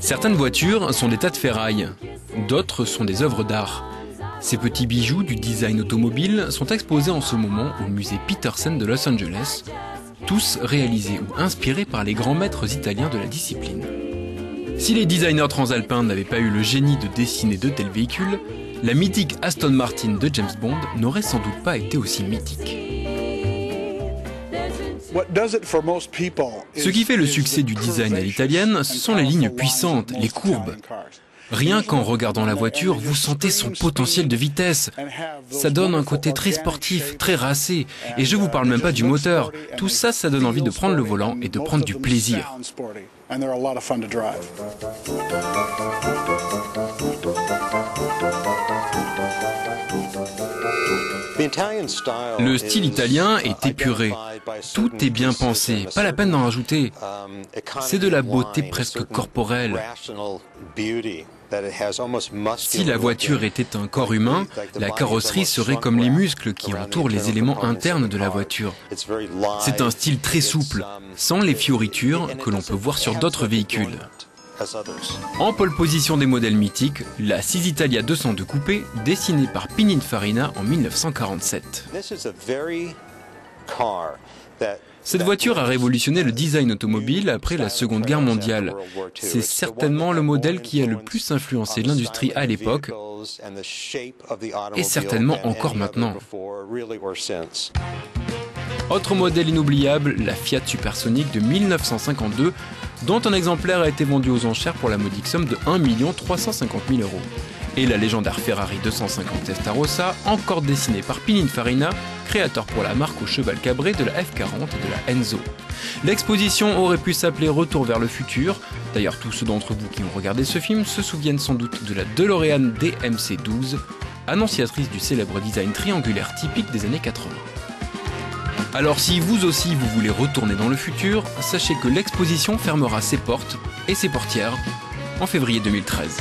Certaines voitures sont des tas de ferraille, d'autres sont des œuvres d'art. Ces petits bijoux du design automobile sont exposés en ce moment au musée Petersen de Los Angeles, tous réalisés ou inspirés par les grands maîtres italiens de la discipline. Si les designers transalpins n'avaient pas eu le génie de dessiner de tels véhicules, la mythique Aston Martin de James Bond n'aurait sans doute pas été aussi mythique. Ce qui fait le succès du design à l'italienne, ce sont les lignes puissantes, les courbes. Rien qu'en regardant la voiture, vous sentez son potentiel de vitesse. Ça donne un côté très sportif, très racé. Et je vous parle même pas du moteur. Tout ça, ça donne envie de prendre le volant et de prendre du plaisir. Le style italien est épuré. Tout est bien pensé, pas la peine d'en rajouter. C'est de la beauté presque corporelle. Si la voiture était un corps humain, la carrosserie serait comme les muscles qui entourent les éléments internes de la voiture. C'est un style très souple, sans les fioritures que l'on peut voir sur d'autres véhicules. En pole position des modèles mythiques, la 6 Italia 202 Coupé, dessinée par Pininfarina en 1947. Cette voiture a révolutionné le design automobile après la Seconde Guerre mondiale. C'est certainement le modèle qui a le plus influencé l'industrie à l'époque, et certainement encore maintenant. Autre modèle inoubliable, la Fiat Supersonic de 1952, dont un exemplaire a été vendu aux enchères pour la modique somme de 1 350 000 €. Et la légendaire Ferrari 250 Testarossa, encore dessinée par Pininfarina, créateur pour la marque au cheval cabré de la F40 et de la Enzo. L'exposition aurait pu s'appeler Retour vers le futur. D'ailleurs, tous ceux d'entre vous qui ont regardé ce film se souviennent sans doute de la DeLorean DMC-12, annonciatrice du célèbre design triangulaire typique des années 80. Alors si vous aussi vous voulez retourner dans le futur, sachez que l'exposition fermera ses portes et ses portières en février 2013.